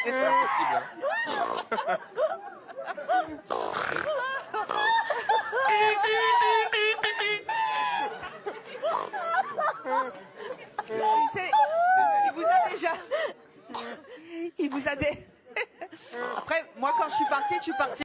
C'est impossible. Il vous a déjà... Il vous a... Après, moi, quand je suis partie